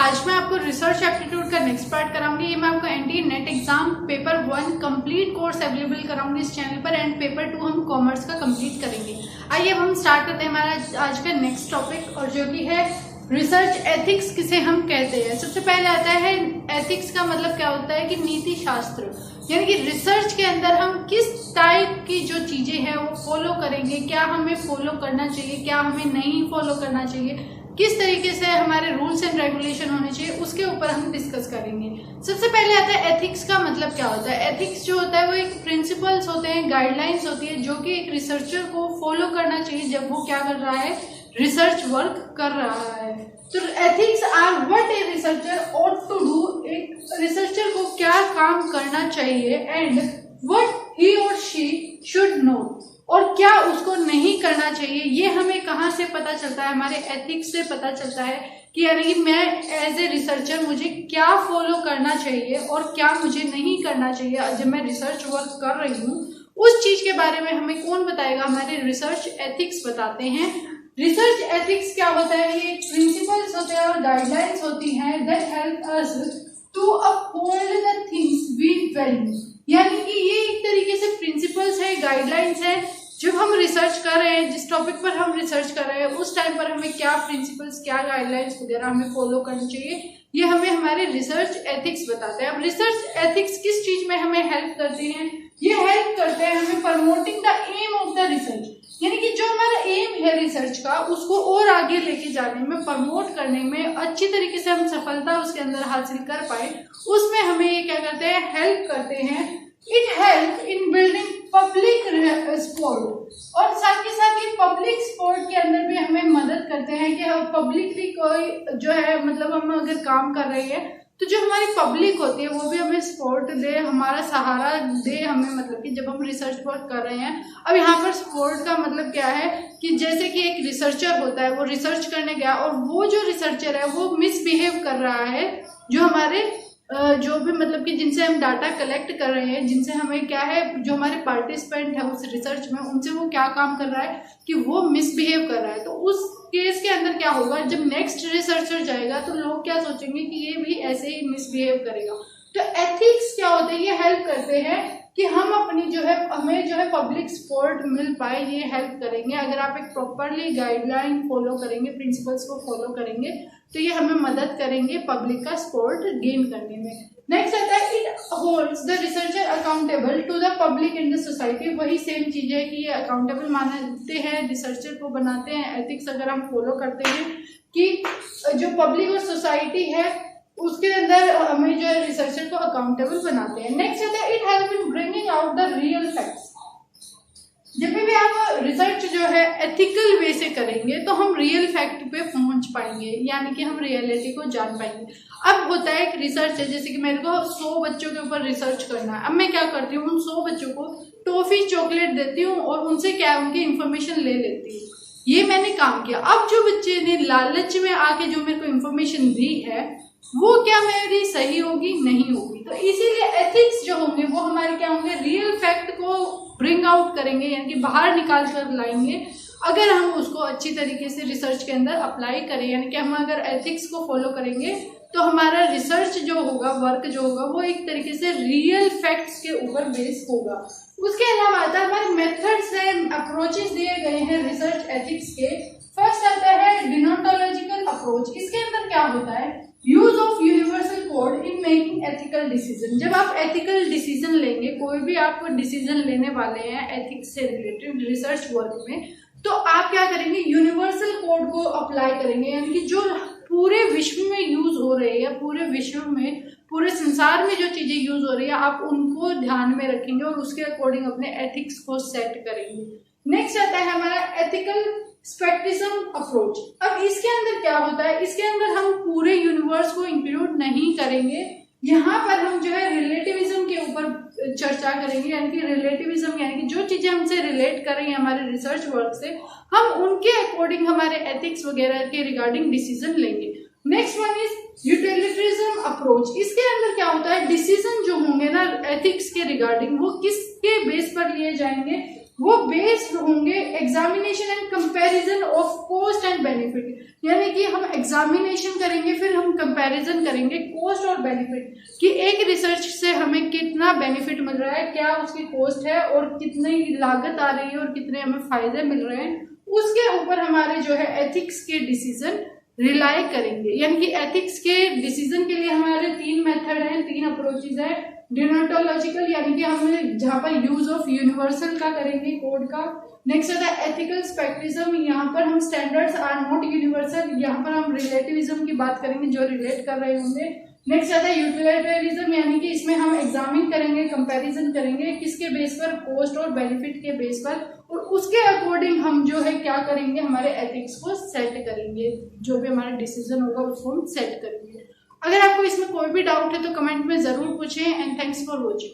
आज मैं आपको रिसर्च एप्टीट्यूड का नेक्स्ट पार्ट कराऊंगी। ये मैं आपको NTA NET exam paper 1 complete course available कराऊंगी इस चैनल पर, एंड पेपर 2 हम कॉमर्स का कंप्लीट करेंगे। आइए अब हम स्टार्ट करते हैं हमारा आज का नेक्स्ट टॉपिक, और जो कि है रिसर्च एथिक्स किसे हम कहते हैं। सबसे पहले आता है एथिक्स का मतलब क्या होता है कि नीति शास्त्र, यानी कि रिसर्च के अंदर हम किस टाइप की जो चीजें हैं वो फॉलो करेंगे, क्या हमें फॉलो करना चाहिए, क्या हमें नहीं फॉलो करना चाहिए, किस तरीके से हमारे रूल्स एंड रेगुलेशन होने चाहिए, उसके ऊपर हम डिस्कस करेंगे। सबसे पहले आता है एथिक्स का मतलब क्या होता है। एथिक्स जो होता है वो एक प्रिंसिपल्स होते हैं, गाइडलाइंस होती है जो कि एक रिसर्चर को फॉलो करना चाहिए जब वो क्या कर रहा है, रिसर्च वर्क कर रहा है। तो ethics are what a researcher ought to do, एक रिसर्चर को क्या काम करना चाहिए, एंड व्हाट ही और शी शुड नो, और क्या उसको नहीं करना चाहिए। ये हमें कहाँ से पता चलता है, हमारे एथिक्स से पता चलता है कि यानी कि मैं एज ए रिसर्चर मुझे क्या फॉलो करना चाहिए और क्या मुझे नहीं करना चाहिए। जब मैं रिसर्च वर्क कर रही हूँ उस चीज के बारे में हमें कौन बताएगा, हमारे रिसर्च एथिक्स बताते हैं। रिसर्च एथिक्स क्या होता है, ये प्रिंसिपल्स होते हैं और गाइडलाइंस होती हैं that help us to uphold the things we value, यानी कि ये एक तरीके से प्रिंसिपल्स है, गाइडलाइंस है। जब हम रिसर्च कर रहे हैं, जिस टॉपिक पर हम रिसर्च कर रहे हैं उस टाइम पर हमें क्या प्रिंसिपल्स, क्या गाइडलाइंस वगैरह हमें फॉलो करनी चाहिए, ये हमें हमारे रिसर्च एथिक्स बताते हैं। अब रिसर्च एथिक्स किस चीज में हमें हेल्प करते हैं, ये हेल्प करते हैं हमें promoting the aim of the research, यानी कि जो हमारा एम है रिसर्च का उसको और आगे लेके जाने में, प्रमोट करने में, अच्छी तरीके से हम सफलता उसके अंदर हासिल कर पाए, उसमें हमें ये क्या करते हैं, हेल्प करते हैं। It help in building public sport, और साथ के साथ ये पब्लिक स्पोर्ट के अंदर भी हमें मदद करते हैं कि पब्लिकली कोई जो है, मतलब हम अगर काम कर रहे हैं तो जो हमारी पब्लिक होती है वो भी हमें सपोर्ट दे, हमारा सहारा दे हमें, मतलब कि जब हम रिसर्च वर्क कर रहे हैं। अब यहाँ पर सपोर्ट का मतलब क्या है कि जैसे कि एक रिसर्चर होता है, वो रिसर्च करने गया और वो जो रिसर्चर है वो मिसबिहेव कर रहा है, जो हमारे जो भी मतलब कि जिनसे हम डाटा कलेक्ट कर रहे हैं, जिनसे हमें क्या है, जो हमारे पार्टिसिपेंट है उस रिसर्च में, उनसे वो क्या काम कर रहा है कि वो मिसबिहेव कर रहा है। तो उस केस के अंदर क्या होगा, जब नेक्स्ट रिसर्चर जाएगा तो लोग क्या सोचेंगे कि ये भी ऐसे ही मिसबिहेव करेगा। तो एथिक्स क्या होते हैं, ये हेल्प करते हैं कि हम अपनी जो है, हमें जो है पब्लिक सपोर्ट मिल पाए, ये हेल्प करेंगे। अगर आप एक प्रॉपरली गाइडलाइन फॉलो करेंगे, प्रिंसिपल्स को फॉलो करेंगे, तो ये हमें मदद करेंगे पब्लिक का सपोर्ट गेन करने में। नेक्स्ट आता है it holds the researcher accountable to the public in the society. वही सेम चीज है कि ये अकाउंटेबल मानते हैं, रिसर्चर को बनाते हैं। एथिक्स अगर हम फॉलो करते हैं कि जो पब्लिक और सोसाइटी है उसके अंदर हमें जो है रिसर्चर को अकाउंटेबल बनाते हैं। नेक्स्ट आता है it help in bringing out the real facts. जब भी आप रिसर्च जो है एथिकल वे से करेंगे तो हम रियल फैक्ट पे पहुंच पाएंगे, यानी कि हम रियलिटी को जान पाएंगे। अब होता है कि रिसर्च है, जैसे कि मेरे को 100 बच्चों के ऊपर रिसर्च करना है। अब मैं क्या करती हूँ, उन 100 बच्चों को टॉफी चॉकलेट देती हूँ और उनसे क्या उनकी इंफॉर्मेशन ले लेती हूँ, ये मैंने काम किया। अब जो बच्चे ने लालच में आके जो मेरे को इंफॉर्मेशन दी है वो क्या मेरी सही होगी, नहीं होगी। तो इसीलिए एथिक्स जो होंगे वो हमारे क्या होंगे, रियल फैक्ट को ब्रिंग आउट करेंगे, यानी कि बाहर निकाल कर लाएंगे अगर हम उसको अच्छी तरीके से रिसर्च के अंदर अप्लाई करें। यानी कि हम अगर एथिक्स को फॉलो करेंगे तो हमारा रिसर्च जो होगा, वर्क जो होगा, वो एक तरीके से रियल फैक्ट्स के ऊपर बेस होगा। उसके अलावा आता है हमारे मेथड्स एंड अप्रोचेस दिए गए हैं रिसर्च एथिक्स के। फर्स्ट आता है डिनोटोलॉजिकल अप्रोच। इसके अंदर क्या होता है, use of universal code in making ethical decision. जब आप एथिकल डिसीजन लेंगे, कोई भी आप डिसीजन लेने वाले हैं एथिक्स से रिलेटेड रिसर्च वर्क में, तो आप क्या करेंगे, यूनिवर्सल कोड को अप्लाई करेंगे, यानी कि जो पूरे विश्व में यूज हो रही है, पूरे विश्व में, पूरे संसार में जो चीजें यूज हो रही है, आप उनको ध्यान में रखेंगे और उसके अकॉर्डिंग अपने एथिक्स को सेट करेंगे। नेक्स्ट आता है हमारा एथिकल स्पेक्टिज्म अप्रोच। अब इसके अंदर क्या होता है, इसके अंदर हम पूरे यूनिवर्स को इंक्लूड नहीं करेंगे, यहाँ पर हम जो है रिलेटिविज्म के ऊपर चर्चा करेंगे, यानी कि रिलेटिविज्म यानी कि जो चीजें हमसे रिलेट कर रही हैं हमारे रिसर्च वर्क से, हम उनके अकॉर्डिंग हमारे एथिक्स वगैरह के रिगार्डिंग डिसीजन लेंगे। Next one is utilitarianism approach. इसके अंदर क्या होता है, डिसीजन जो होंगे ना एथिक्स के रिगार्डिंग, वो किसके बेस पर लिए जाएंगे, वो बेस्ड होंगे examination and comparison of cost and benefit, यानी कि हम एग्जामिनेशन करेंगे फिर हम कंपैरिजन करेंगे कॉस्ट और बेनिफिट कि एक रिसर्च से हमें कितना बेनिफिट मिल रहा है, क्या उसकी कॉस्ट है और कितनी लागत आ रही है और कितने हमें फायदे मिल रहे हैं, उसके ऊपर हमारे जो है एथिक्स के डिसीजन रिलाई करेंगे। यानी कि एथिक्स के डिसीजन के लिए हमारे 3 मेथड हैं, 3 अप्रोचेज है। डिनोटोलॉजिकल यानी कि हम जहाँ पर यूज ऑफ यूनिवर्सल का करेंगे कोड का। नेक्स्ट आता है एथिकल स्पेक्ट्रिज्म, यहाँ पर हम स्टैंडर्ड्स आर नॉट यूनिवर्सल, यहाँ पर हम रिलेटिविज्म की बात करेंगे जो रिलेट कर रहे होंगे। नेक्स्ट आता है यूटिलिटेरिज्म, यानी कि इसमें हम एग्जामिन करेंगे, कंपैरिजन करेंगे किसके बेस पर, कॉस्ट और बेनिफिट के बेस पर, और उसके अकॉर्डिंग हम जो है क्या करेंगे, हमारे एथिक्स को सेट करेंगे, जो भी हमारा डिसीजन होगा उसको हम सेट करेंगे। अगर आपको इसमें कोई भी डाउट है तो कमेंट में जरूर पूछें एंड थैंक्स फॉर वॉचिंग।